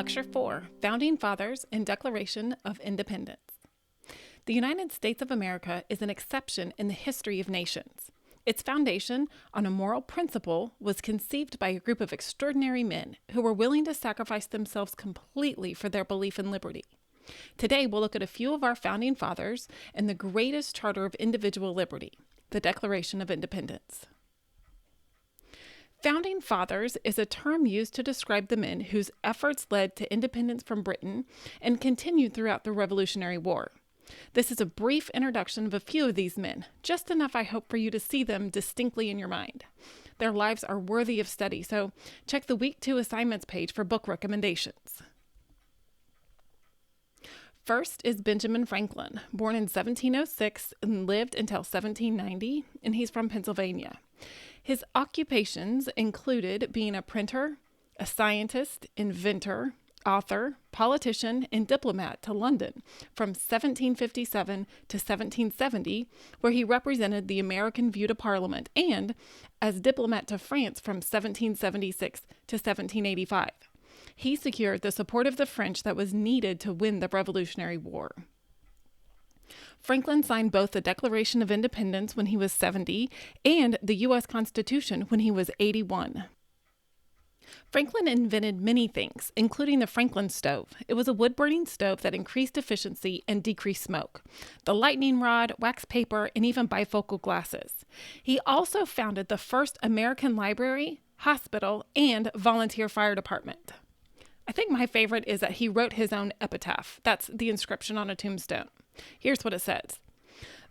Lecture 4, Founding Fathers and Declaration of Independence. The United States of America is an exception in the history of nations. Its foundation on a moral principle was conceived by a group of extraordinary men who were willing to sacrifice themselves completely for their belief in liberty. Today, we'll look at a few of our founding fathers and the greatest charter of individual liberty, the Declaration of Independence. Founding Fathers is a term used to describe the men whose efforts led to independence from Britain and continued throughout the Revolutionary War. This is a brief introduction of a few of these men, just enough I hope for you to see them distinctly in your mind. Their lives are worthy of study, so check the Week 2 assignments page for book recommendations. First is Benjamin Franklin, born in 1706 and lived until 1790, and he's from Pennsylvania. His occupations included being a printer, a scientist, inventor, author, politician, and diplomat to London from 1757 to 1770, where he represented the American view to Parliament, and as diplomat to France from 1776 to 1785. He secured the support of the French that was needed to win the Revolutionary War. Franklin signed both the Declaration of Independence when he was 70 and the U.S. Constitution when he was 81. Franklin invented many things, including the Franklin stove. It was a wood-burning stove that increased efficiency and decreased smoke, the lightning rod, wax paper, and even bifocal glasses. He also founded the first American library, hospital, and volunteer fire department. I think my favorite is that he wrote his own epitaph. That's the inscription on a tombstone. Here's what it says.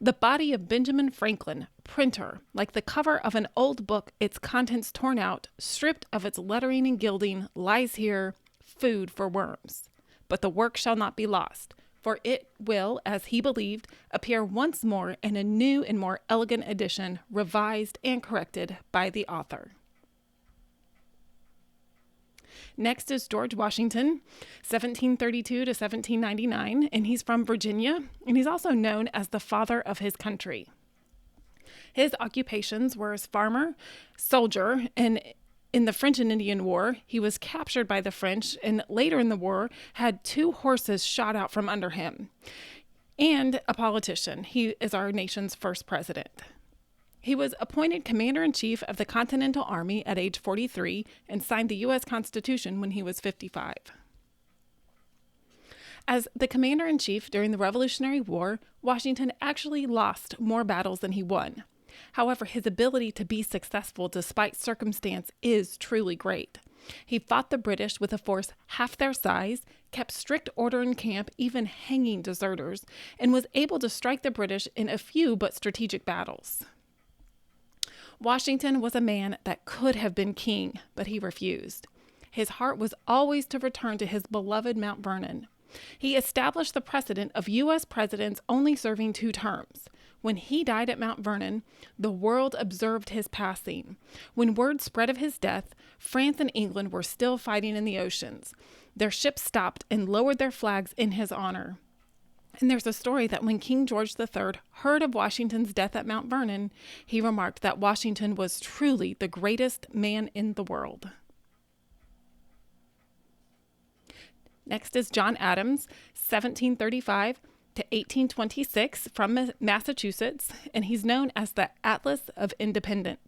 The body of Benjamin Franklin, printer, like the cover of an old book, its contents torn out, stripped of its lettering and gilding, lies here, food for worms. But the work shall not be lost, for it will, as he believed, appear once more in a new and more elegant edition, revised and corrected by the author. Next is George Washington, 1732 to 1799, and he's from Virginia, and he's also known as the father of his country. His occupations were as farmer, soldier, and in the French and Indian War, he was captured by the French, and later in the war had 2 horses shot out from under him, and a politician. He is our nation's first president. He was appointed Commander-in-Chief of the Continental Army at age 43 and signed the U.S. Constitution when he was 55. As the Commander-in-Chief during the Revolutionary War, Washington actually lost more battles than he won. However, his ability to be successful despite circumstance is truly great. He fought the British with a force half their size, kept strict order in camp, even hanging deserters, and was able to strike the British in a few but strategic battles. Washington was a man that could have been king, but he refused. His heart was always to return to his beloved Mount Vernon. He established the precedent of U.S. presidents only serving 2 terms. When he died at Mount Vernon, the world observed his passing. When word spread of his death, France and England were still fighting in the oceans. Their ships stopped and lowered their flags in his honor. And there's a story that when King George III heard of Washington's death at Mount Vernon, he remarked that Washington was truly the greatest man in the world. Next is John Adams, 1735 to 1826, from Massachusetts, and he's known as the Atlas of Independence.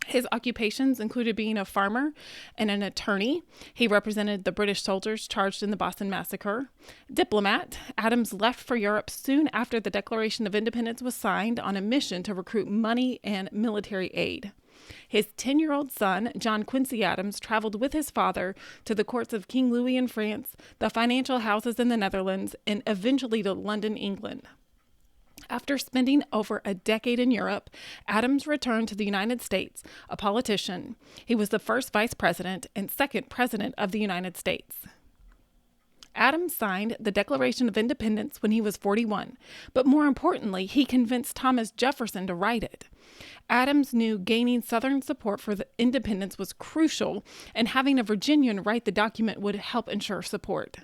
His occupations included being a farmer and an attorney. He represented the British soldiers charged in the Boston Massacre. Diplomat, Adams left for Europe soon after the Declaration of Independence was signed on a mission to recruit money and military aid. His 10-year-old son, John Quincy Adams, traveled with his father to the courts of King Louis in France, the financial houses in the Netherlands, and eventually to London, England. After spending over a decade in Europe, Adams returned to the United States, a politician. He was the first vice president and second president of the United States. Adams signed the Declaration of Independence when he was 41, but more importantly, he convinced Thomas Jefferson to write it. Adams knew gaining Southern support for the independence was crucial, and having a Virginian write the document would help ensure support.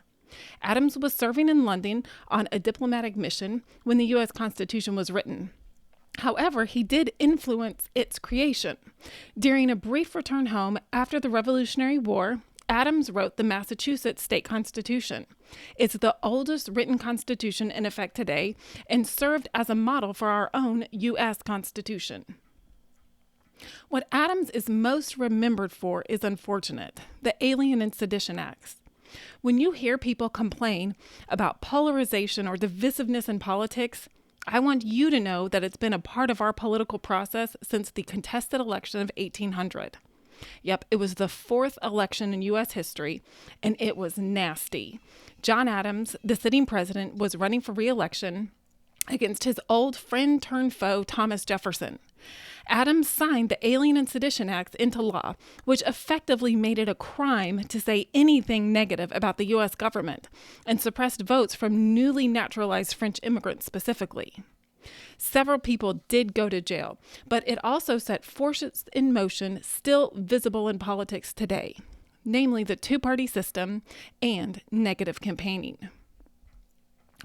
Adams was serving in London on a diplomatic mission when the U.S. Constitution was written. However, he did influence its creation. During a brief return home after the Revolutionary War, Adams wrote the Massachusetts state constitution. It's the oldest written constitution in effect today and served as a model for our own U.S. Constitution. What Adams is most remembered for is unfortunate: the Alien and Sedition Acts. When you hear people complain about polarization or divisiveness in politics, I want you to know that it's been a part of our political process since the contested election of 1800. Yep, it was the fourth election in U.S. history, and it was nasty. John Adams, the sitting president, was running for re-election against his old friend turned foe, Thomas Jefferson. Adams signed the Alien and Sedition Acts into law, which effectively made it a crime to say anything negative about the U.S. government and suppressed votes from newly naturalized French immigrants specifically. Several people did go to jail, but it also set forces in motion still visible in politics today, namely the two-party system and negative campaigning.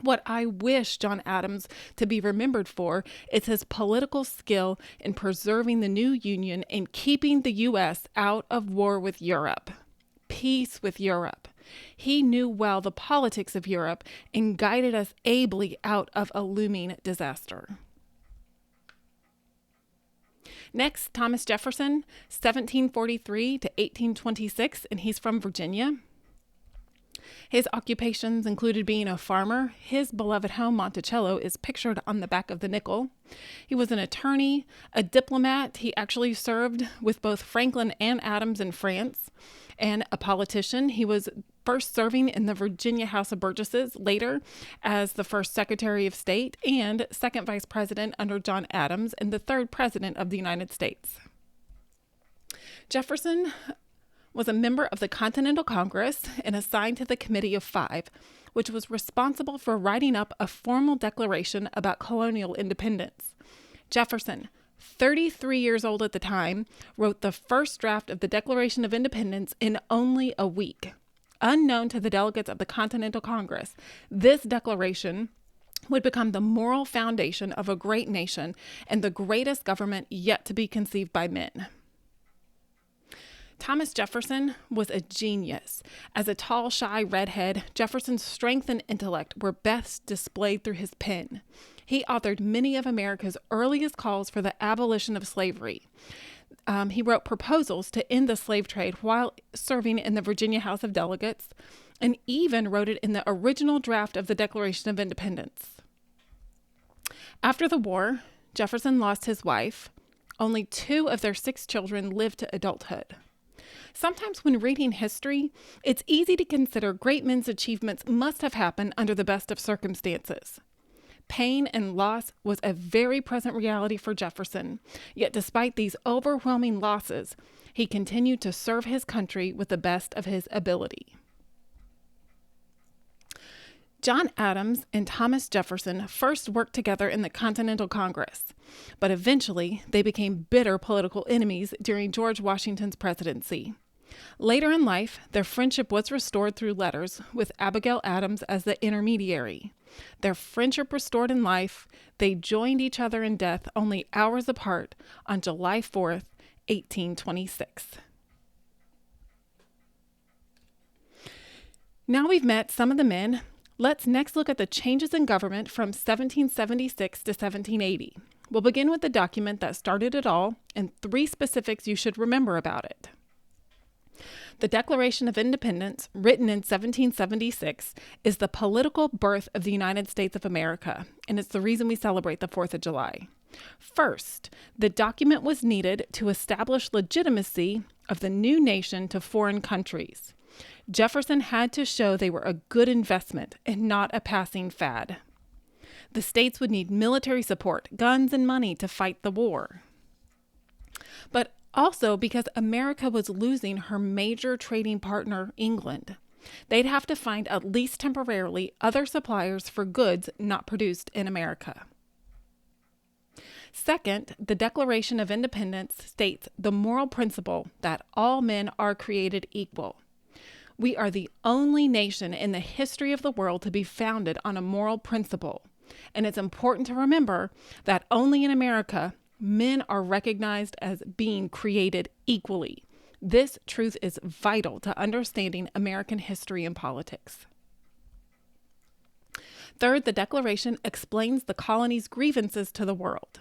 What I wish John Adams to be remembered for is his political skill in preserving the new Union and keeping the U.S. out of war with Europe. Peace with Europe. He knew well the politics of Europe and guided us ably out of a looming disaster. Next, Thomas Jefferson, 1743 to 1826, and he's from Virginia. His occupations included being a farmer. His beloved home, Monticello, is pictured on the back of the nickel. He was an attorney, a diplomat. He actually served with both Franklin and Adams in France, and a politician. He was first serving in the Virginia House of Burgesses, later as the first Secretary of State and second Vice President under John Adams, and the third President of the United States. Jefferson was a member of the Continental Congress and assigned to the Committee of Five, which was responsible for writing up a formal declaration about colonial independence. Jefferson, 33 years old at the time, wrote the first draft of the Declaration of Independence in only a week. Unknown to the delegates of the Continental Congress, this declaration would become the moral foundation of a great nation and the greatest government yet to be conceived by men. Thomas Jefferson was a genius. As a tall, shy redhead, Jefferson's strength and intellect were best displayed through his pen. He authored many of America's earliest calls for the abolition of slavery. He wrote proposals to end the slave trade while serving in the Virginia House of Delegates, and even wrote it in the original draft of the Declaration of Independence. After the war, Jefferson lost his wife. Only 2 of their 6 children lived to adulthood. Sometimes when reading history, it's easy to consider great men's achievements must have happened under the best of circumstances. Pain and loss was a very present reality for Jefferson, yet despite these overwhelming losses, he continued to serve his country with the best of his ability. John Adams and Thomas Jefferson first worked together in the Continental Congress, but eventually they became bitter political enemies during George Washington's presidency. Later in life, their friendship was restored through letters, with Abigail Adams as the intermediary. Their friendship restored in life, they joined each other in death only hours apart on July 4th, 1826. Now we've met some of the men. Let's next look at the changes in government from 1776 to 1780. We'll begin with the document that started it all and 3 specifics you should remember about it. The Declaration of Independence, written in 1776, is the political birth of the United States of America, and it's the reason we celebrate the 4th of July. First, the document was needed to establish legitimacy of the new nation to foreign countries. Jefferson had to show they were a good investment and not a passing fad. The states would need military support, guns, and money to fight the war. But also because America was losing her major trading partner, England. They'd have to find, at least temporarily, other suppliers for goods not produced in America. Second, the Declaration of Independence states the moral principle that all men are created equal. We are the only nation in the history of the world to be founded on a moral principle, and it's important to remember that only in America men are recognized as being created equally. This truth is vital to understanding American history and politics. Third, the Declaration explains the colony's grievances to the world.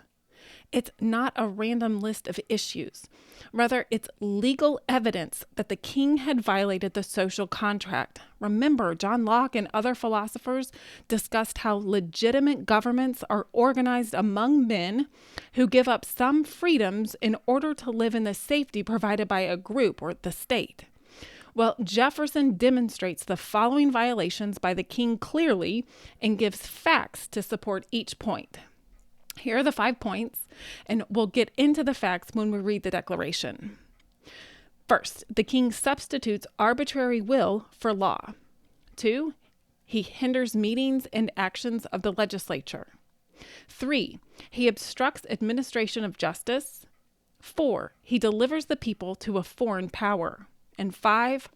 It's not a random list of issues. Rather, it's legal evidence that the king had violated the social contract. Remember, John Locke and other philosophers discussed how legitimate governments are organized among men who give up some freedoms in order to live in the safety provided by a group or the state. Well, Jefferson demonstrates the following violations by the king clearly and gives facts to support each point. Here are the 5 points, and we'll get into the facts when we read the Declaration. First, the king substitutes arbitrary will for law. 2, he hinders meetings and actions of the legislature. 3, he obstructs administration of justice. 4, he delivers the people to a foreign power. And 5,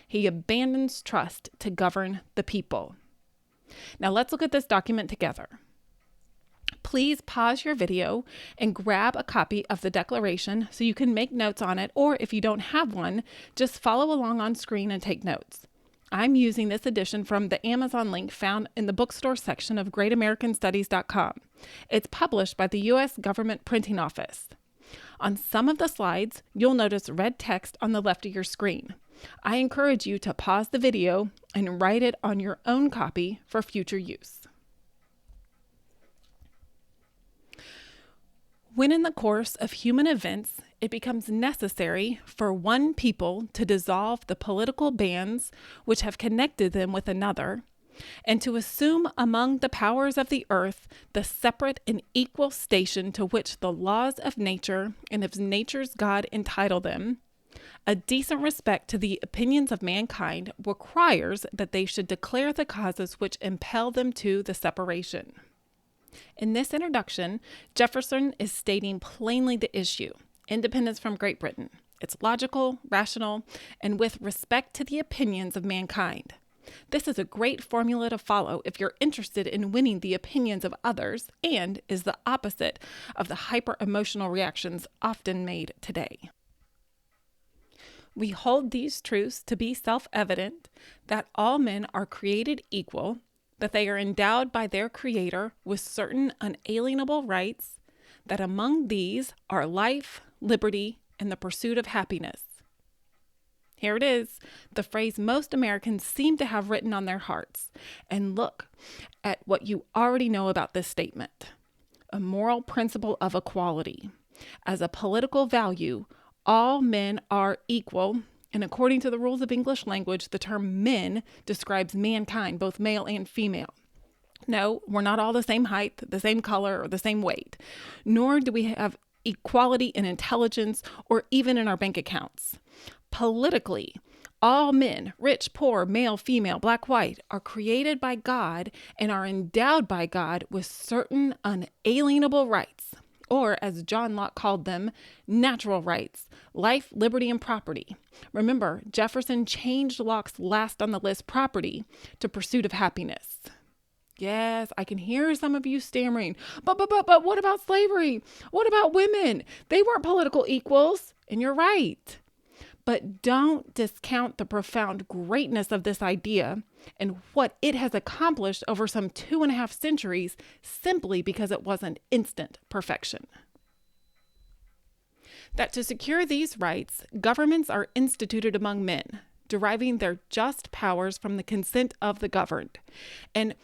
he abandons trust to govern the people. Now let's look at this document together. Please pause your video and grab a copy of the Declaration so you can make notes on it, or if you don't have one, just follow along on screen and take notes. I'm using this edition from the Amazon link found in the bookstore section of greatamericanstudies.com. It's published by the U.S. Government Printing Office. On some of the slides, you'll notice red text on the left of your screen. I encourage you to pause the video and write it on your own copy for future use. When in the course of human events, it becomes necessary for one people to dissolve the political bands which have connected them with another, and to assume among the powers of the earth the separate and equal station to which the laws of nature and of nature's God entitle them, a decent respect to the opinions of mankind requires that they should declare the causes which impel them to the separation. In this introduction, Jefferson is stating plainly the issue: independence from Great Britain. It's logical, rational, and with respect to the opinions of mankind. This is a great formula to follow if you're interested in winning the opinions of others, and is the opposite of the hyper-emotional reactions often made today. We hold these truths to be self-evident, that all men are created equal, that they are endowed by their Creator with certain unalienable rights, that among these are life, liberty, and the pursuit of happiness. Here it is, the phrase most Americans seem to have written on their hearts. And look at what you already know about this statement. A moral principle of equality. As a political value, all men are equal. And according to the rules of English language, the term men describes mankind, both male and female. No, we're not all the same height, the same color, or the same weight. Nor do we have equality in intelligence or even in our bank accounts. Politically, all men, rich, poor, male, female, black, white, are created by God and are endowed by God with certain unalienable rights, or as John Locke called them, natural rights, life, liberty, and property. Remember, Jefferson changed Locke's last on the list, property, to pursuit of happiness. Yes, I can hear some of you stammering, but what about slavery? What about women? They weren't political equals, and you're right. But don't discount the profound greatness of this idea and what it has accomplished over some 2.5 centuries simply because it wasn't instant perfection. That to secure these rights, governments are instituted among men, deriving their just powers from the consent of the governed. And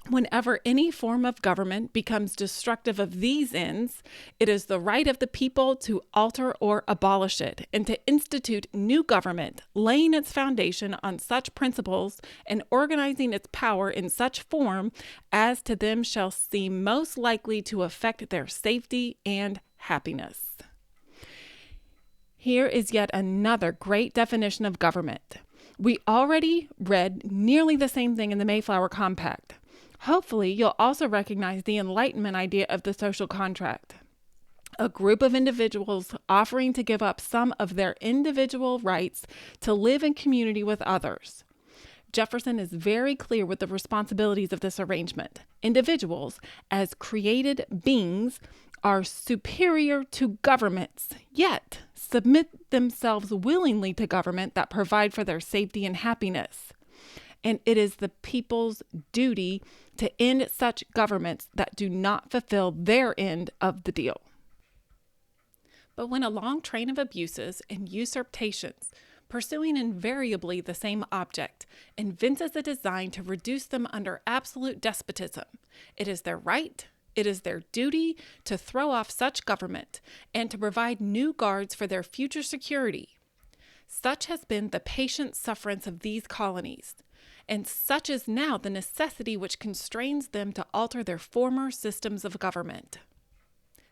whenever any form of government becomes destructive of these ends, it is the right of the people to alter or abolish it, and to institute new government, laying its foundation on such principles and organizing its power in such form as to them shall seem most likely to affect their safety and happiness. Here is yet another great definition of government. We already read nearly the same thing in the Mayflower Compact. Hopefully, you'll also recognize the Enlightenment idea of the social contract. A group of individuals offering to give up some of their individual rights to live in community with others. Jefferson is very clear with the responsibilities of this arrangement. Individuals, as created beings, are superior to governments, yet submit themselves willingly to government that provide for their safety and happiness. And it is the people's duty to end such governments that do not fulfill their end of the deal. But when a long train of abuses and usurpations, pursuing invariably the same object, invents a design to reduce them under absolute despotism, it is their right, it is their duty to throw off such government and to provide new guards for their future security. Such has been the patient sufferance of these colonies, and such is now the necessity which constrains them to alter their former systems of government.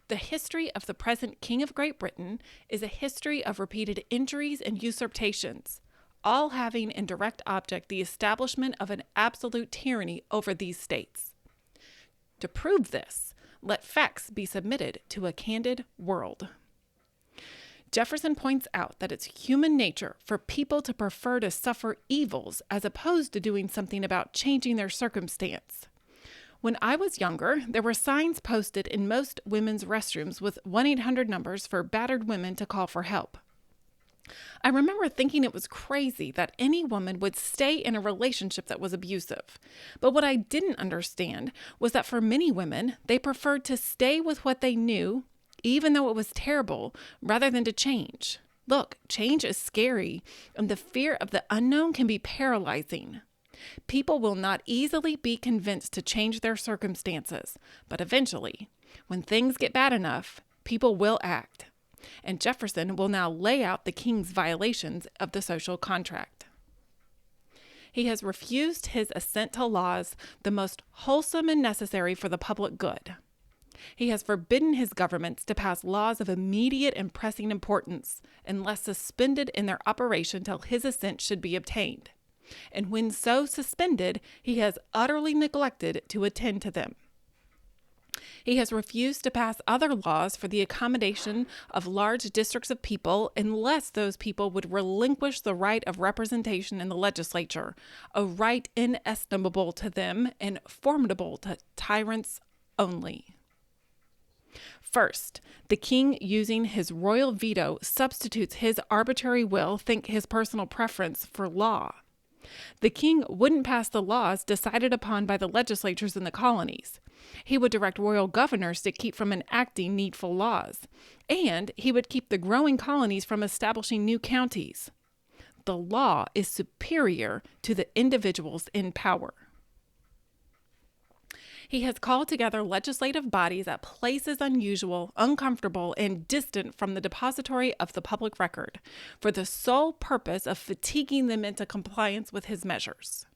The history of the present King of Great Britain is a history of repeated injuries and usurpations, all having in direct object the establishment of an absolute tyranny over these states. To prove this, let facts be submitted to a candid world. Jefferson points out that it's human nature for people to prefer to suffer evils as opposed to doing something about changing their circumstance. When I was younger, there were signs posted in most women's restrooms with 1-800 numbers for battered women to call for help. I remember thinking it was crazy that any woman would stay in a relationship that was abusive. But what I didn't understand was that for many women, they preferred to stay with what they knew, even though it was terrible, rather than to change. Look, change is scary, and the fear of the unknown can be paralyzing. People will not easily be convinced to change their circumstances, but eventually, when things get bad enough, people will act. And Jefferson will now lay out the king's violations of the social contract. He has refused his assent to laws the most wholesome and necessary for the public good. He has forbidden his governments to pass laws of immediate and pressing importance, unless suspended in their operation till his assent should be obtained. And when so suspended, he has utterly neglected to attend to them. He has refused to pass other laws for the accommodation of large districts of people unless those people would relinquish the right of representation in the legislature, a right inestimable to them and formidable to tyrants only. First, the king, using his royal veto, substitutes his arbitrary will, think his personal preference, for law. The king wouldn't pass the laws decided upon by the legislatures in the colonies. He would direct royal governors to keep from enacting needful laws, and he would keep the growing colonies from establishing new counties. The law is superior to the individuals in power. He has called together legislative bodies at places unusual, uncomfortable, and distant from the depository of the public record, for the sole purpose of fatiguing them into compliance with his measures.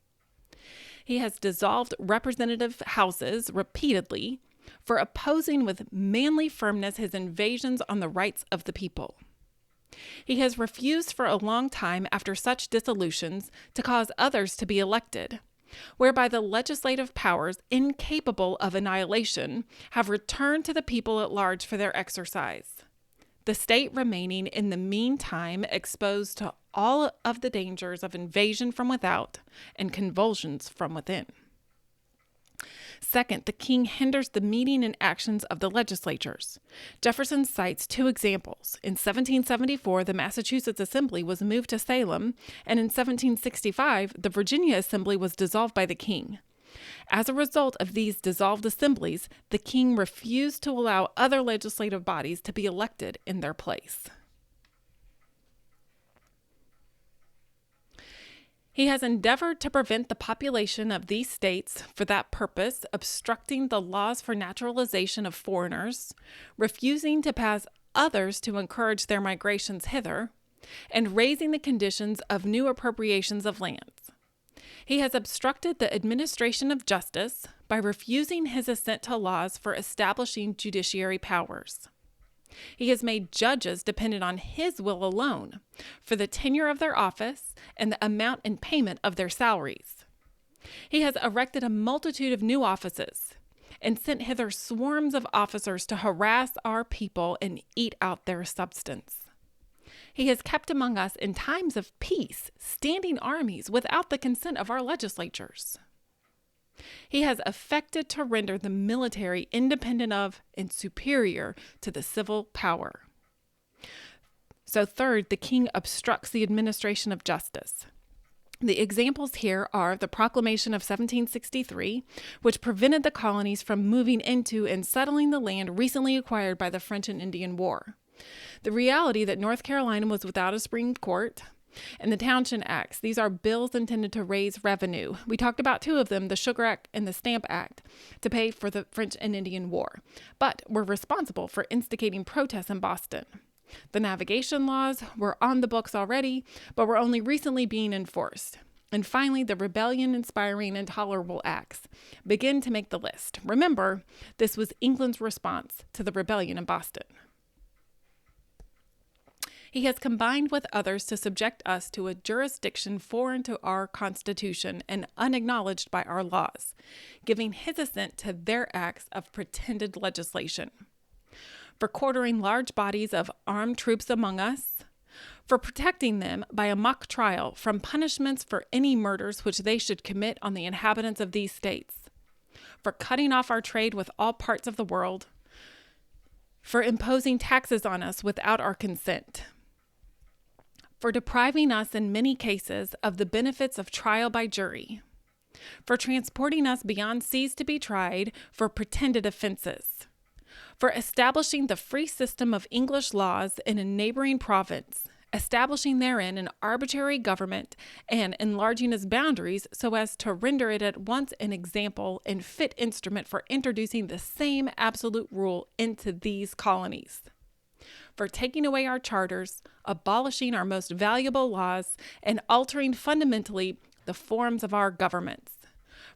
He has dissolved representative houses repeatedly for opposing with manly firmness his invasions on the rights of the people. He has refused for a long time after such dissolutions to cause others to be elected, whereby the legislative powers, incapable of annihilation, have returned to the people at large for their exercise, the state remaining in the meantime exposed to all of the dangers of invasion from without and convulsions from within. Second, the king hinders the meeting and actions of the legislatures. Jefferson cites two examples. In 1774, the Massachusetts Assembly was moved to Salem, and in 1765, the Virginia Assembly was dissolved by the king. As a result of these dissolved assemblies, the king refused to allow other legislative bodies to be elected in their place. He has endeavored to prevent the population of these states for that purpose, obstructing the laws for naturalization of foreigners, refusing to pass others to encourage their migrations hither, and raising the conditions of new appropriations of lands. He has obstructed the administration of justice by refusing his assent to laws for establishing judiciary powers. He has made judges dependent on his will alone for the tenure of their office and the amount and payment of their salaries. He has erected a multitude of new offices and sent hither swarms of officers to harass our people and eat out their substance. He has kept among us in times of peace standing armies without the consent of our legislatures. He has affected to render the military independent of and superior to the civil power. So third, the king obstructs the administration of justice. The examples here are the Proclamation of 1763, which prevented the colonies from moving into and settling the land recently acquired by the French and Indian War. The reality that North Carolina was without a Supreme Court, and the Townshend Acts. These are bills intended to raise revenue. We talked about two of them, the Sugar Act and the Stamp Act, to pay for the French and Indian War, but were responsible for instigating protests in Boston. The navigation laws were on the books already, but were only recently being enforced. And finally, the rebellion-inspiring Intolerable Acts begin to make the list. Remember, this was England's response to the rebellion in Boston. He has combined with others to subject us to a jurisdiction foreign to our Constitution and unacknowledged by our laws, giving his assent to their acts of pretended legislation. For quartering large bodies of armed troops among us, for protecting them by a mock trial from punishments for any murders which they should commit on the inhabitants of these states, for cutting off our trade with all parts of the world, for imposing taxes on us without our consent, for depriving us in many cases of the benefits of trial by jury, for transporting us beyond seas to be tried for pretended offenses, for establishing the free system of English laws in a neighboring province, establishing therein an arbitrary government and enlarging its boundaries so as to render it at once an example and fit instrument for introducing the same absolute rule into these colonies, for taking away our charters, abolishing our most valuable laws, and altering fundamentally the forms of our governments,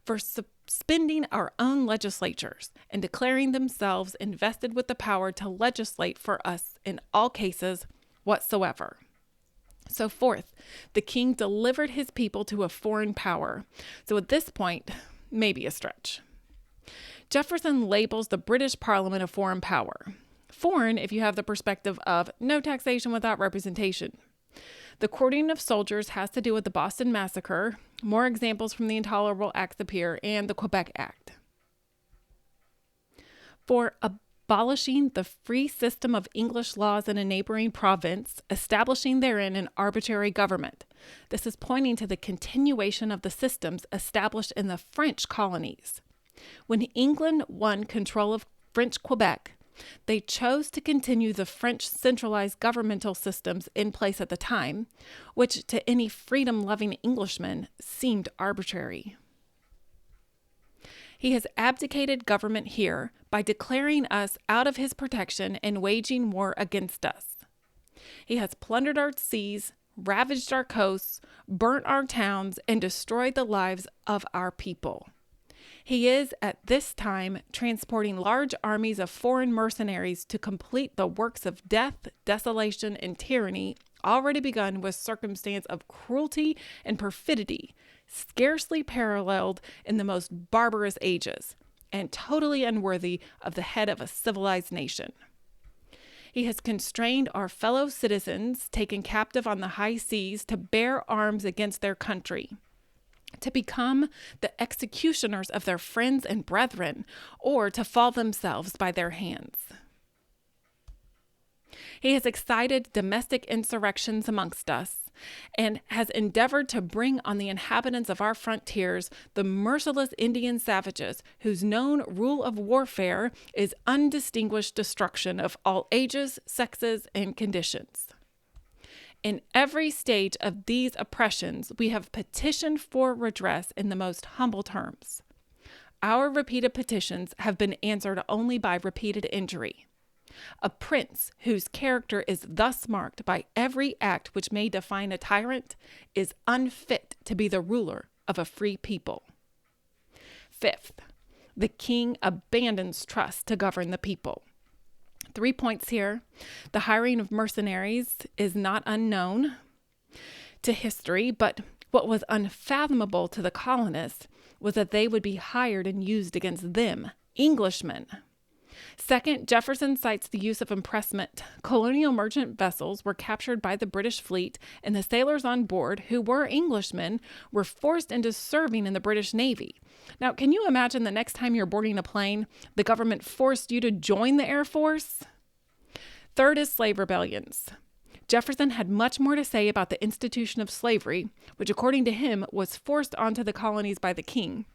for suspending our own legislatures and declaring themselves invested with the power to legislate for us in all cases whatsoever. So fourth, the king delivered his people to a foreign power. So at this point, maybe a stretch. Jefferson labels the British Parliament a foreign power. Foreign if you have the perspective of no taxation without representation. The quartering of soldiers has to do with the Boston Massacre. More examples from the Intolerable Acts appear, and the Quebec Act. For abolishing the free system of English laws in a neighboring province, establishing therein an arbitrary government. This is pointing to the continuation of the systems established in the French colonies. When England won control of French Quebec, they chose to continue the French centralized governmental systems in place at the time, which to any freedom-loving Englishman seemed arbitrary. He has abdicated government here by declaring us out of his protection and waging war against us. He has plundered our seas, ravaged our coasts, burnt our towns, and destroyed the lives of our people. He is, at this time, transporting large armies of foreign mercenaries to complete the works of death, desolation, and tyranny already begun with circumstance of cruelty and perfidy, scarcely paralleled in the most barbarous ages, and totally unworthy of the head of a civilized nation. He has constrained our fellow citizens, taken captive on the high seas, to bear arms against their country, to become the executioners of their friends and brethren, or to fall themselves by their hands. He has excited domestic insurrections amongst us, and has endeavored to bring on the inhabitants of our frontiers the merciless Indian savages, whose known rule of warfare is undistinguished destruction of all ages, sexes, and conditions. In every stage of these oppressions, we have petitioned for redress in the most humble terms. Our repeated petitions have been answered only by repeated injury. A prince whose character is thus marked by every act which may define a tyrant is unfit to be the ruler of a free people. Fifth, the king abandons trust to govern the people. 3 points here. The hiring of mercenaries is not unknown to history, but what was unfathomable to the colonists was that they would be hired and used against them, Englishmen. Second, Jefferson cites the use of impressment. Colonial merchant vessels were captured by the British fleet, and the sailors on board, who were Englishmen, were forced into serving in the British Navy. Now, can you imagine the next time you're boarding a plane, the government forced you to join the Air Force? Third is slave rebellions. Jefferson had much more to say about the institution of slavery, which according to him was forced onto the colonies by the king,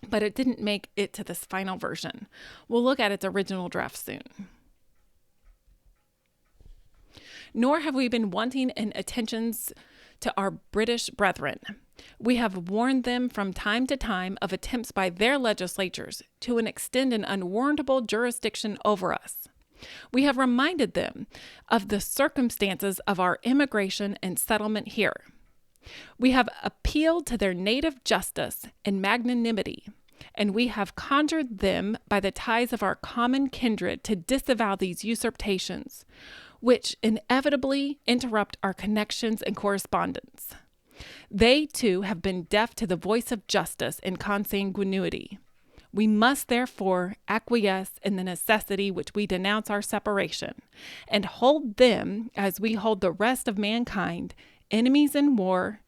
but it didn't make it to this final version. We'll look at its original draft soon. Nor have we been wanting in attentions to our British brethren. We have warned them from time to time of attempts by their legislatures to extend an unwarrantable jurisdiction over us. We have reminded them of the circumstances of our immigration and settlement here. We have appealed to their native justice and magnanimity, and we have conjured them by the ties of our common kindred to disavow these usurpations, which inevitably interrupt our connections and correspondence. They, too, have been deaf to the voice of justice and consanguinity. We must therefore acquiesce in the necessity which we denounce our separation, and hold them, as we hold the rest of mankind, enemies in war,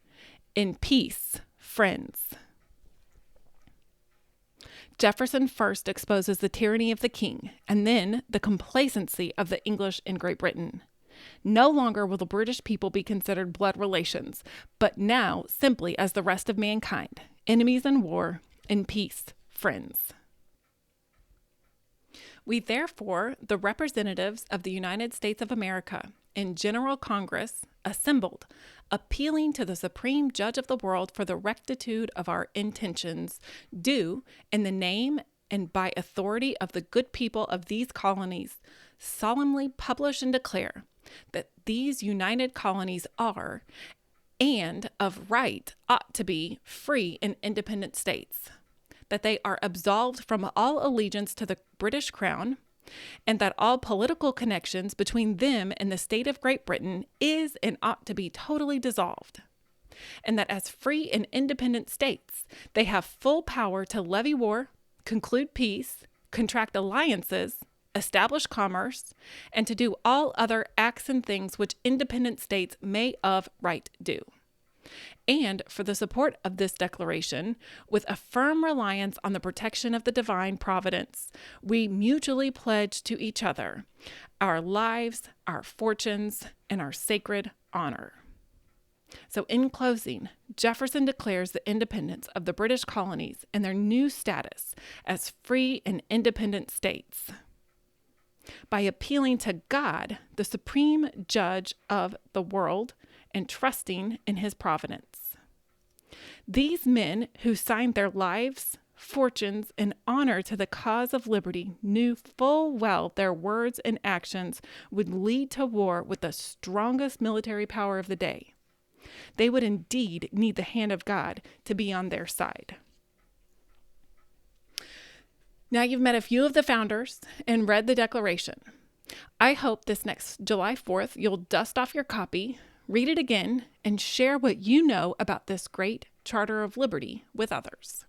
in peace, friends. Jefferson first exposes the tyranny of the king, and then the complacency of the English in Great Britain. No longer will the British people be considered blood relations, but now simply as the rest of mankind, enemies in war, in peace, friends. We therefore, the representatives of the United States of America, in General Congress, assembled, appealing to the Supreme Judge of the world for the rectitude of our intentions, do, in the name and by authority of the good people of these colonies, solemnly publish and declare that these united colonies are, and of right ought to be, free and independent states, that they are absolved from all allegiance to the British Crown, and that all political connections between them and the state of Great Britain is and ought to be totally dissolved, and that as free and independent states, they have full power to levy war, conclude peace, contract alliances, establish commerce, and to do all other acts and things which independent states may of right do. And for the support of this declaration, with a firm reliance on the protection of the divine providence, we mutually pledge to each other our lives, our fortunes, and our sacred honor. So in closing, Jefferson declares the independence of the British colonies and their new status as free and independent states by appealing to God, the supreme judge of the world, and trusting in his providence. These men who signed their lives, fortunes, and honor to the cause of liberty knew full well their words and actions would lead to war with the strongest military power of the day. They would indeed need the hand of God to be on their side. Now you've met a few of the founders and read the Declaration. I hope this next July 4th you'll dust off your copy, read it again, and share what you know about this great Charter of Liberty with others.